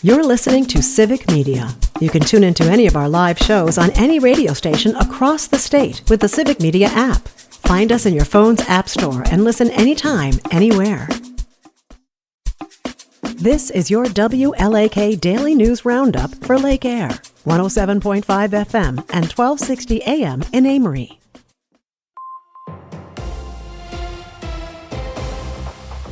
You're listening to Civic Media. You can tune into any of our live shows on any radio station across the state with the Civic Media app. Find us in your phone's app store and listen anytime, anywhere. This is your WLAK Daily News Roundup for Lake Air, 107.5 FM and 1260 AM in Amory.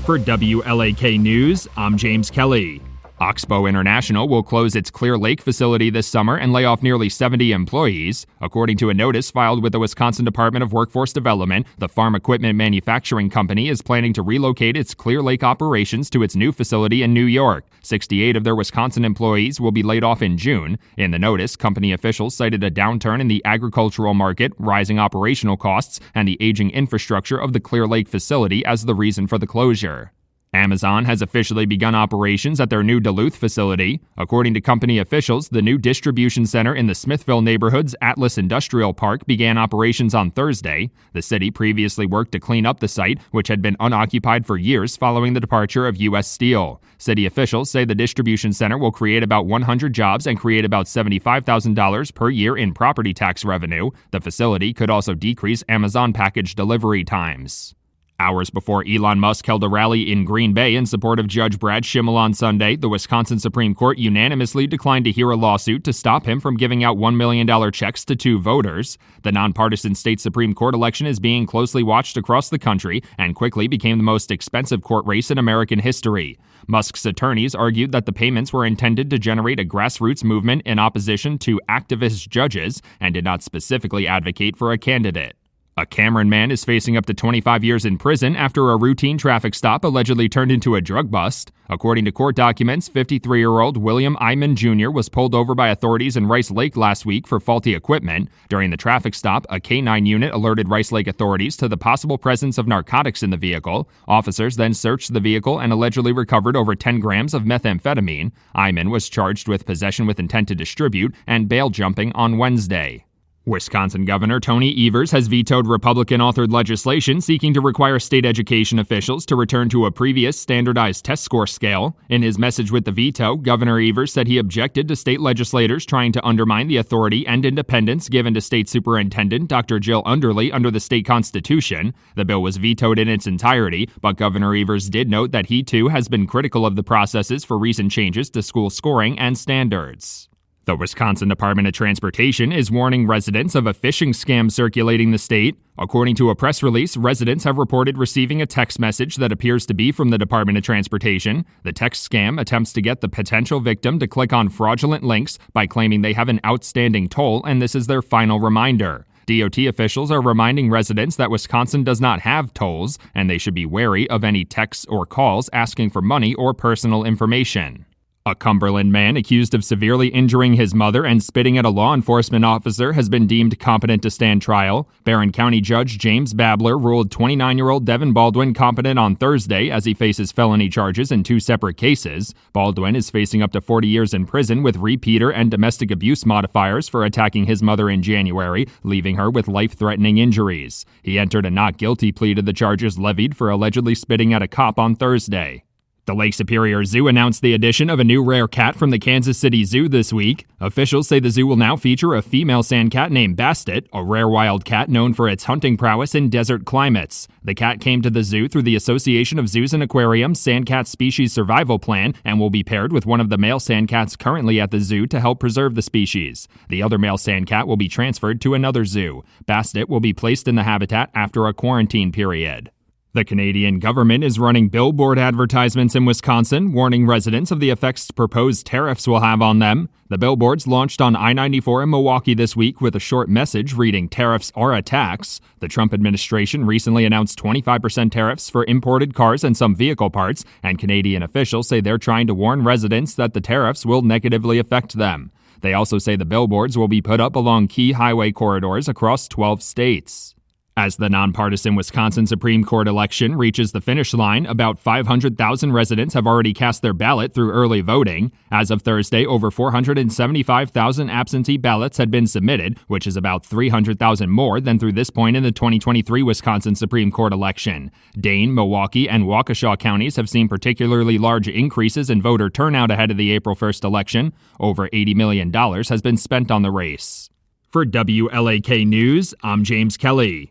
For WLAK News, I'm James Kelly. Oxbow International will close its Clear Lake facility this summer and lay off nearly 70 employees. According to a notice filed with the Wisconsin Department of Workforce Development, the farm equipment manufacturing company is planning to relocate its Clear Lake operations to its new facility in New York. 68 of their Wisconsin employees will be laid off in June. In the notice, company officials cited a downturn in the agricultural market, rising operational costs, and the aging infrastructure of the Clear Lake facility as the reason for the closure. Amazon has officially begun operations at their new Duluth facility. According to company officials, the new distribution center in the Smithville neighborhood's Atlas Industrial Park began operations on Thursday. The city previously worked to clean up the site, which had been unoccupied for years following the departure of U.S. Steel. City officials say the distribution center will create about 100 jobs and create about $75,000 per year in property tax revenue. The facility could also decrease Amazon package delivery times. Hours before Elon Musk held a rally in Green Bay in support of Judge Brad Schimmel on Sunday, the Wisconsin Supreme Court unanimously declined to hear a lawsuit to stop him from giving out $1 million checks to two voters. The nonpartisan state Supreme Court election is being closely watched across the country and quickly became the most expensive court race in American history. Musk's attorneys argued that the payments were intended to generate a grassroots movement in opposition to activist judges and did not specifically advocate for a candidate. A Cameron man is facing up to 25 years in prison after a routine traffic stop allegedly turned into a drug bust. According to court documents, 53-year-old William Iman Jr. was pulled over by authorities in Rice Lake last week for faulty equipment. During the traffic stop, a K-9 unit alerted Rice Lake authorities to the possible presence of narcotics in the vehicle. Officers then searched the vehicle and allegedly recovered over 10 grams of methamphetamine. Iman was charged with possession with intent to distribute and bail jumping on Wednesday. Wisconsin Governor Tony Evers has vetoed Republican-authored legislation seeking to require state education officials to return to a previous standardized test score scale. In his message with the veto, Governor Evers said he objected to state legislators trying to undermine the authority and independence given to State Superintendent Dr. Jill Underly under the state constitution. The bill was vetoed in its entirety, but Governor Evers did note that he too has been critical of the processes for recent changes to school scoring and standards. The Wisconsin Department of Transportation is warning residents of a phishing scam circulating the state. According to a press release, residents have reported receiving a text message that appears to be from the Department of Transportation. The text scam attempts to get the potential victim to click on fraudulent links by claiming they have an outstanding toll and this is their final reminder. DOT officials are reminding residents that Wisconsin does not have tolls and they should be wary of any texts or calls asking for money or personal information. A Cumberland man accused of severely injuring his mother and spitting at a law enforcement officer has been deemed competent to stand trial. Barron County Judge James Babler ruled 29-year-old Devin Baldwin competent on Thursday as he faces felony charges in two separate cases. Baldwin is facing up to 40 years in prison with repeater and domestic abuse modifiers for attacking his mother in January, leaving her with life-threatening injuries. He entered a not guilty plea to the charges levied for allegedly spitting at a cop on Thursday. The Lake Superior Zoo announced the addition of a new rare cat from the Kansas City Zoo this week. Officials say the zoo will now feature a female sandcat named Bastet, a rare wild cat known for its hunting prowess in desert climates. The cat came to the zoo through the Association of Zoos and Aquariums Sandcat Species Survival Plan and will be paired with one of the male sandcats currently at the zoo to help preserve the species. The other male sandcat will be transferred to another zoo. Bastet will be placed in the habitat after a quarantine period. The Canadian government is running billboard advertisements in Wisconsin, warning residents of the effects proposed tariffs will have on them. The billboards launched on I-94 in Milwaukee this week with a short message reading, "Tariffs are a tax." The Trump administration recently announced 25% tariffs for imported cars and some vehicle parts, and Canadian officials say they're trying to warn residents that the tariffs will negatively affect them. They also say the billboards will be put up along key highway corridors across 12 states. As the nonpartisan Wisconsin Supreme Court election reaches the finish line, about 500,000 residents have already cast their ballot through early voting. As of Thursday, over 475,000 absentee ballots had been submitted, which is about 300,000 more than through this point in the 2023 Wisconsin Supreme Court election. Dane, Milwaukee, and Waukesha counties have seen particularly large increases in voter turnout ahead of the April 1st election. Over $80 million has been spent on the race. For WLAK News, I'm James Kelly.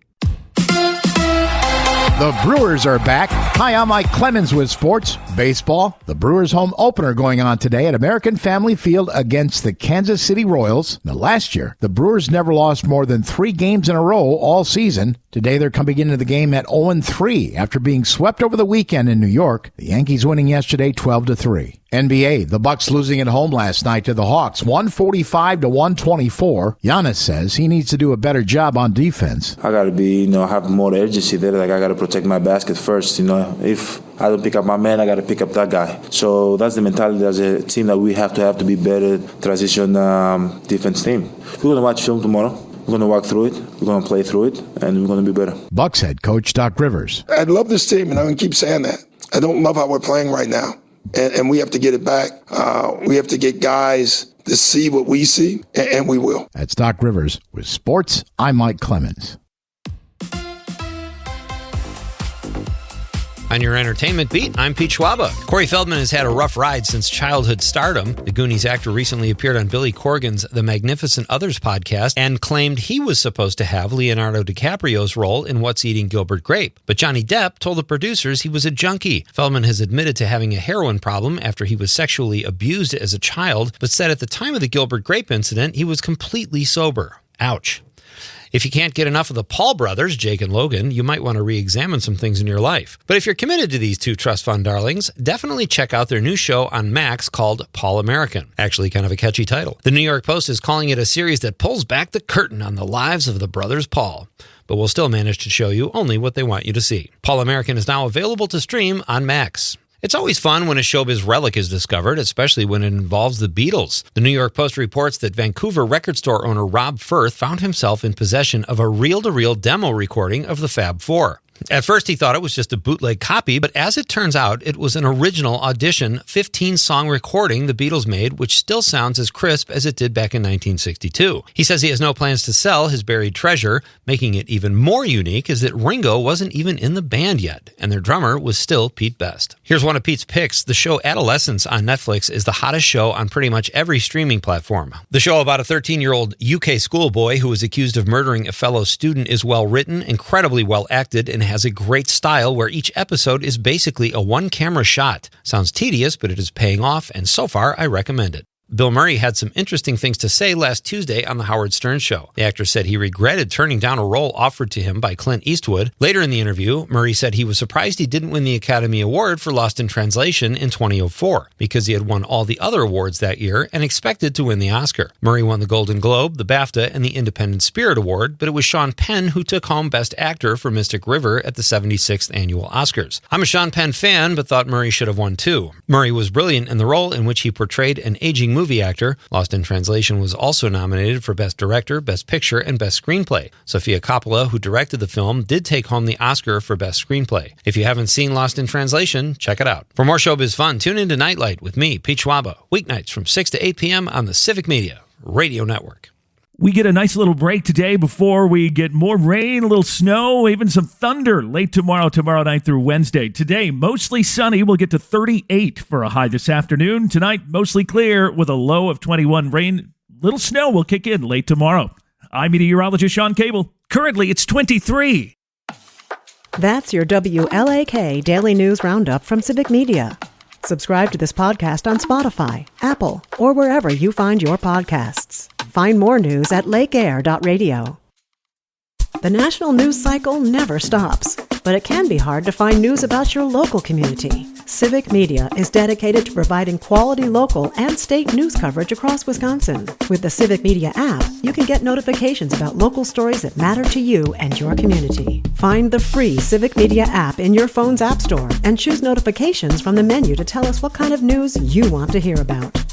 The Brewers are back. Hi, I'm Mike Clemens with sports, baseball. The Brewers home opener going on today at American Family Field against the Kansas City Royals. Now, last year, the Brewers never lost more than 3 games in a row all season. Today, they're coming into the game at 0-3 after being swept over the weekend in New York. The Yankees winning yesterday 12-3. NBA, the Bucks losing at home last night to the Hawks, 145-124. Giannis says he needs to do a better job on defense. I got to be, have more urgency there. Like, I got to protect my basket first. If I don't pick up my man, I got to pick up that guy. So that's the mentality as a team that we have to be better transition defense team. We're going to watch film tomorrow. We're going to walk through it. We're going to play through it, and we're going to be better. Bucks head coach Doc Rivers. I love this team, and I'm going to keep saying that. I don't love how we're playing right now. And we have to get it back. We have to get guys to see what we see, and we will. That's Doc Rivers with sports. I'm Mike Clemens. On your entertainment beat, I'm Pete Schwaba. Corey Feldman has had a rough ride since childhood stardom. The Goonies actor recently appeared on Billy Corgan's The Magnificent Others podcast and claimed he was supposed to have Leonardo DiCaprio's role in What's Eating Gilbert Grape. But Johnny Depp told the producers he was a junkie. Feldman has admitted to having a heroin problem after he was sexually abused as a child, but said at the time of the Gilbert Grape incident, he was completely sober. Ouch. If you can't get enough of the Paul brothers, Jake and Logan, you might want to re-examine some things in your life. But if you're committed to these two trust fund darlings, definitely check out their new show on Max called Paul American. Actually, kind of a catchy title. The New York Post is calling it a series that pulls back the curtain on the lives of the brothers Paul, but will still manage to show you only what they want you to see. Paul American is now available to stream on Max. It's always fun when a showbiz relic is discovered, especially when it involves the Beatles. The New York Post reports that Vancouver record store owner Rob Firth found himself in possession of a reel-to-reel demo recording of the Fab Four. At first, he thought it was just a bootleg copy, but as it turns out, it was an original audition 15-song recording the Beatles made, which still sounds as crisp as it did back in 1962. He says he has no plans to sell his buried treasure. Making it even more unique is that Ringo wasn't even in the band yet, and their drummer was still Pete Best. Here's one of Pete's picks. The show Adolescence on Netflix is the hottest show on pretty much every streaming platform. The show about a 13-year-old UK schoolboy who was accused of murdering a fellow student is well-written, incredibly well-acted, and has a great style where each episode is basically a one-camera shot. Sounds tedious, but it is paying off, and so far, I recommend it. Bill Murray had some interesting things to say last Tuesday on The Howard Stern Show. The actor said he regretted turning down a role offered to him by Clint Eastwood. Later in the interview, Murray said he was surprised he didn't win the Academy Award for Lost in Translation in 2004 because he had won all the other awards that year and expected to win the Oscar. Murray won the Golden Globe, the BAFTA, and the Independent Spirit Award, but it was Sean Penn who took home Best Actor for Mystic River at the 76th Annual Oscars. I'm a Sean Penn fan, but thought Murray should have won too. Murray was brilliant in the role in which he portrayed an aging movie actor. Lost in Translation was also nominated for Best Director, Best Picture, and Best Screenplay. Sofia Coppola, who directed the film, did take home the Oscar for Best Screenplay. If you haven't seen Lost in Translation, check it out. For more showbiz fun, tune into Nightlight with me, Pete Schwaba, weeknights from 6 to 8 p.m. on the Civic Media Radio Network. We get a nice little break today before we get more rain, a little snow, even some thunder late tomorrow night through Wednesday. Today, mostly sunny. We'll get to 38 for a high this afternoon. Tonight, mostly clear with a low of 21. Rain, little snow will kick in late tomorrow. I'm meteorologist Sean Cable. Currently, it's 23. That's your WLAK Daily News Roundup from Civic Media. Subscribe to this podcast on Spotify, Apple, or wherever you find your podcasts. Find more news at lakeair.radio. The national news cycle never stops, but it can be hard to find news about your local community. Civic Media is dedicated to providing quality local and state news coverage across Wisconsin. With the Civic Media app, you can get notifications about local stories that matter to you and your community. Find the free Civic Media app in your phone's app store and choose notifications from the menu to tell us what kind of news you want to hear about.